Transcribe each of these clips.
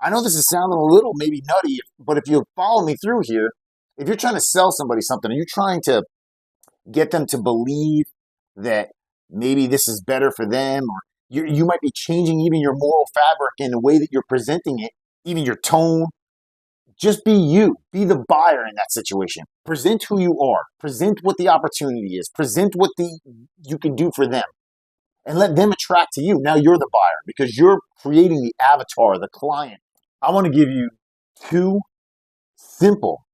I know this is sounding a little maybe nutty, but if you follow me through here, if you're trying to sell somebody something, are you trying to get them to believe that maybe this is better for them, or you might be changing even your moral fabric in the way that you're presenting it, even your tone. Just be you. Be the buyer in that situation. Present who you are. Present what the opportunity is. Present what you can do for them, and let them attract to you. Now you're the buyer because you're creating the avatar, the client. I want to give you two simple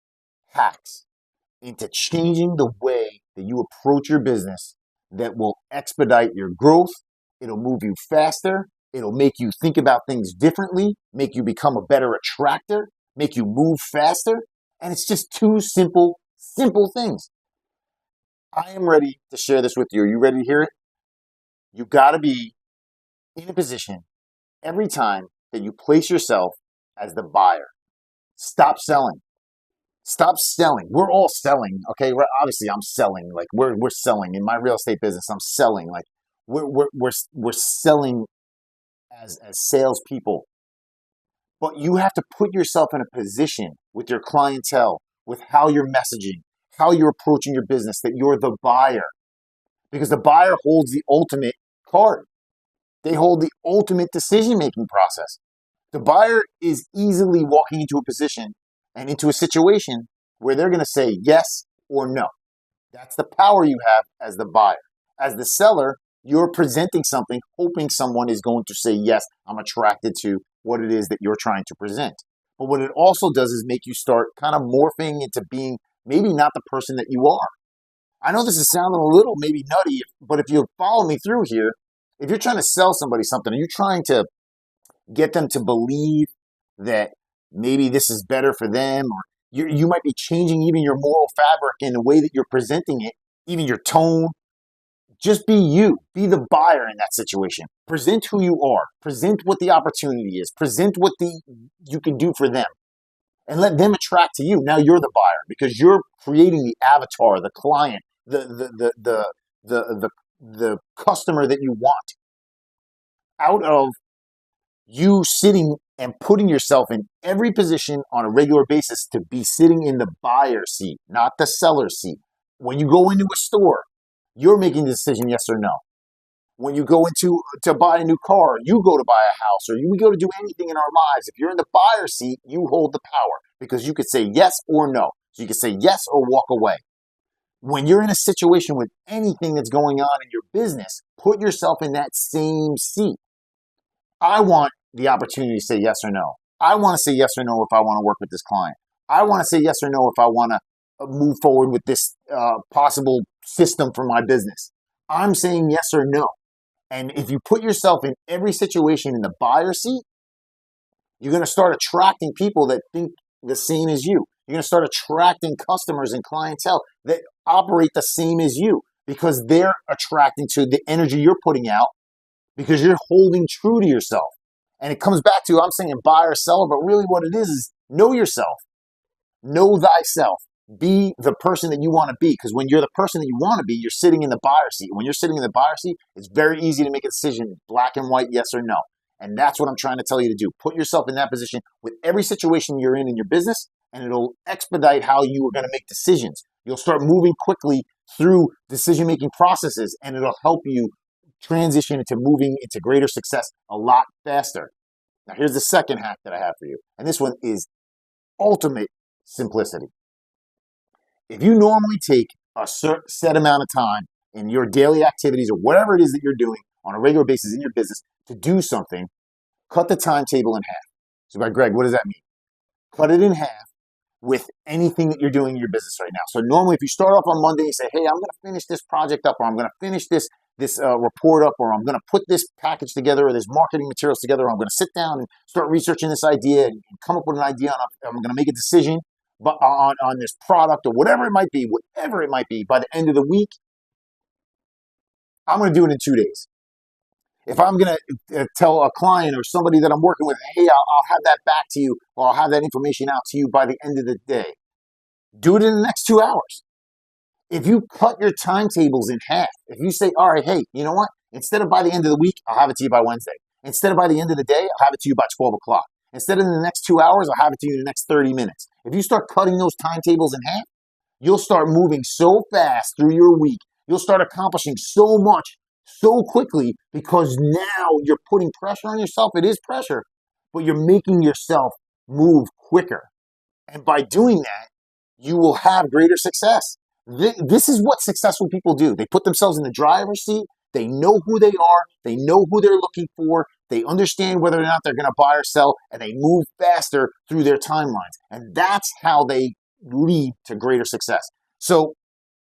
hacks into changing the way that you approach your business that will expedite your growth. It'll move you faster. It'll make you think about things differently, make you become a better attractor, make you move faster. And it's just two simple, simple things. I am ready to share this with you. Are you ready to hear it? You got to be in a position every time that you place yourself as the buyer. Stop selling. Stop selling. We're all selling, okay? Obviously, I'm selling. Like we're selling in my real estate business. I'm selling. Like we're selling as salespeople. But you have to put yourself in a position with your clientele, with how you're messaging, how you're approaching your business, that you're the buyer, because the buyer holds the ultimate card. They hold the ultimate decision-making process. The buyer is easily walking into a position and into a situation where they're going to say yes or no. That's the power you have as the buyer. As the seller, you're presenting something, hoping someone is going to say, yes, I'm attracted to what it is that you're trying to present. But what it also does is make you start kind of morphing into being maybe not the person that you are. I know this is sounding a little maybe nutty, but if you follow me through here, if you're trying to sell somebody something, are you trying to get them to believe that maybe this is better for them, or you might be changing even your moral fabric in the way that you're presenting it, even your tone? Just be you. Be the buyer in that situation. Present who you are. Present what the opportunity is. Present what you can do for them, and let them attract to you. Now you're the buyer because you're creating the avatar, the client, the customer that you want, out of you sitting and putting yourself in every position on a regular basis to be sitting in the buyer seat, not the seller seat. When you go into a store, you're making the decision, yes or no. When you go into to buy a new car, you go to buy a house, or we go to do anything in our lives. If you're in the buyer seat, you hold the power because you could say yes or no. So you could say yes or walk away. When you're in a situation with anything that's going on in your business, put yourself in that same seat. I want the opportunity to say yes or no. I want to say yes or no if I want to work with this client. I want to say yes or no if I want to move forward with this possible system for my business. I'm saying yes or no. And if you put yourself in every situation in the buyer seat, you're going to start attracting people that think the same as you. You're going to start attracting customers and clientele that operate the same as you because they're attracting to the energy you're putting out because you're holding true to yourself. And it comes back to, I'm saying buyer, seller, but really what it is know yourself. Know thyself. Be the person that you want to be, because when you're the person that you want to be, you're sitting in the buyer seat. When you're sitting in the buyer seat, it's very easy to make a decision, black and white, yes or no. And that's what I'm trying to tell you to do. Put yourself in that position with every situation you're in your business, and it'll expedite how you are going to make decisions. You'll start moving quickly through decision-making processes, and it'll help you transition into moving into greater success a lot faster. Now, here's the second hack that I have for you. And this one is ultimate simplicity. If you normally take a set amount of time in your daily activities or whatever it is that you're doing on a regular basis in your business to do something, cut the timetable in half. So, by Greg, what does that mean? Cut it in half with anything that you're doing in your business right now. So normally if you start off on Monday and say, hey, I'm going to finish this project up, or I'm going to finish this report up, or I'm going to put this package together, or this marketing materials together, or I'm going to sit down and start researching this idea and come up with an idea, and I'm going to make a decision on this product, or whatever it might be, by the end of the week, I'm going to do it in 2 days. If I'm going to tell a client or somebody that I'm working with, hey, I'll have that back to you, or I'll have that information out to you by the end of the day, do it in the next 2 hours. If you cut your timetables in half, if you say, all right, hey, you know what? Instead of by the end of the week, I'll have it to you by Wednesday. Instead of by the end of the day, I'll have it to you by 12 o'clock. Instead of in the next 2 hours, I'll have it to you in the next 30 minutes. If you start cutting those timetables in half, you'll start moving so fast through your week. You'll start accomplishing so much so quickly because now you're putting pressure on yourself. It is pressure, but you're making yourself move quicker. And by doing that, you will have greater success. This is what successful people do. They put themselves in the driver's seat. They know who they are. They know who they're looking for. They understand whether or not they're going to buy or sell, and they move faster through their timelines. And that's how they lead to greater success. So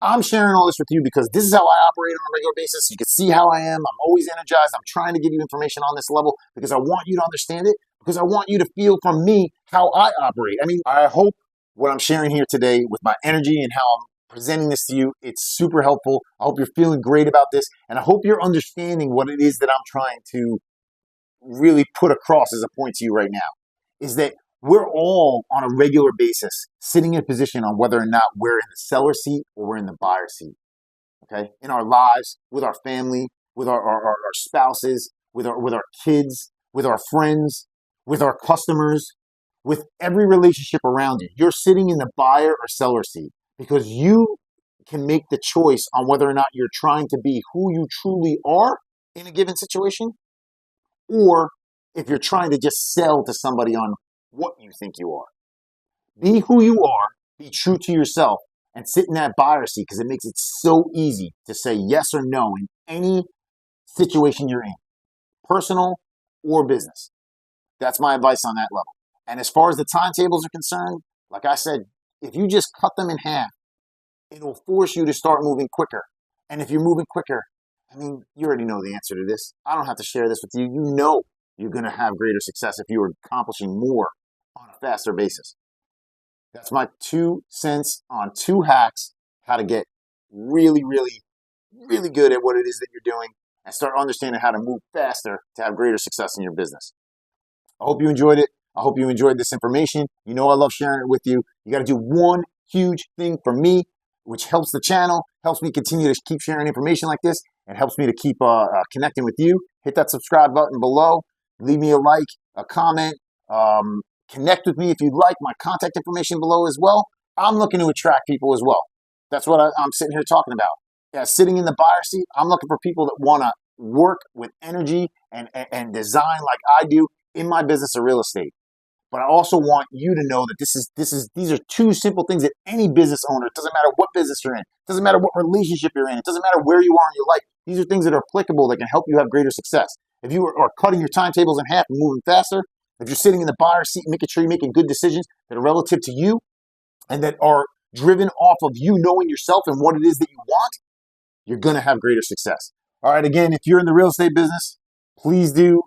I'm sharing all this with you because this is how I operate on a regular basis. You can see how I am. I'm always energized. I'm trying to give you information on this level because I want you to understand it, because I want you to feel from me how I operate. I mean, I hope what I'm sharing here today with my energy and how I'm presenting this to you, it's super helpful. I hope you're feeling great about this, and I hope you're understanding what it is that I'm trying to really put across as a point to you right now, is that we're all on a regular basis sitting in a position on whether or not we're in the seller seat or we're in the buyer seat, okay? In our lives, with our family, with our spouses, with our kids, with our friends, with our customers, with every relationship around you. You're sitting in the buyer or seller seat because you can make the choice on whether or not you're trying to be who you truly are in a given situation, or if you're trying to just sell to somebody on what you think you are. Be who you are, be true to yourself, and sit in that buyer seat because it makes it so easy to say yes or no in any situation you're in, personal or business. That's my advice on that level. And as far as the timetables are concerned, like I said, if you just cut them in half, it'll force you to start moving quicker. And if you're moving quicker, I mean, you already know the answer to this. I don't have to share this with you. You know you're going to have greater success if you are accomplishing more on a faster basis. That's my 2 cents on 2 hacks, how to get really, really, really good at what it is that you're doing and start understanding how to move faster to have greater success in your business. I hope you enjoyed it. I hope you enjoyed this information. You know I love sharing it with you. You got to do one huge thing for me, which helps the channel, helps me continue to keep sharing information like this, and helps me to keep connecting with you. Hit that subscribe button below. Leave me a like, a comment. Connect with me if you'd like. My contact information below as well. I'm looking to attract people as well. That's what I'm sitting here talking about. Yeah, sitting in the buyer seat, I'm looking for people that want to work with energy and design like I do in my business of real estate. But I also want you to know that these are 2 simple things that any business owner, it doesn't matter what business you're in, it doesn't matter what relationship you're in, it doesn't matter where you are in your life. These are things that are applicable that can help you have greater success. If you are cutting your timetables in half and moving faster, if you're sitting in the buyer seat, making sure you're making good decisions that are relative to you and that are driven off of you knowing yourself and what it is that you want, you're going to have greater success. All right, again, if you're in the real estate business, please do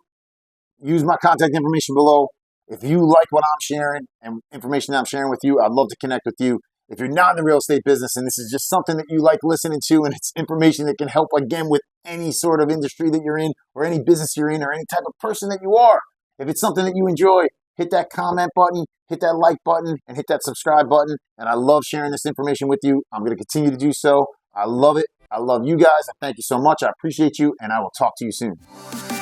use my contact information below. If you like what I'm sharing and information that I'm sharing with you, I'd love to connect with you. If you're not in the real estate business and this is just something that you like listening to and it's information that can help, again, with any sort of industry that you're in or any business you're in or any type of person that you are, if it's something that you enjoy, hit that comment button, hit that like button, and hit that subscribe button. And I love sharing this information with you. I'm going to continue to do so. I love it. I love you guys. I thank you so much. I appreciate you, and I will talk to you soon.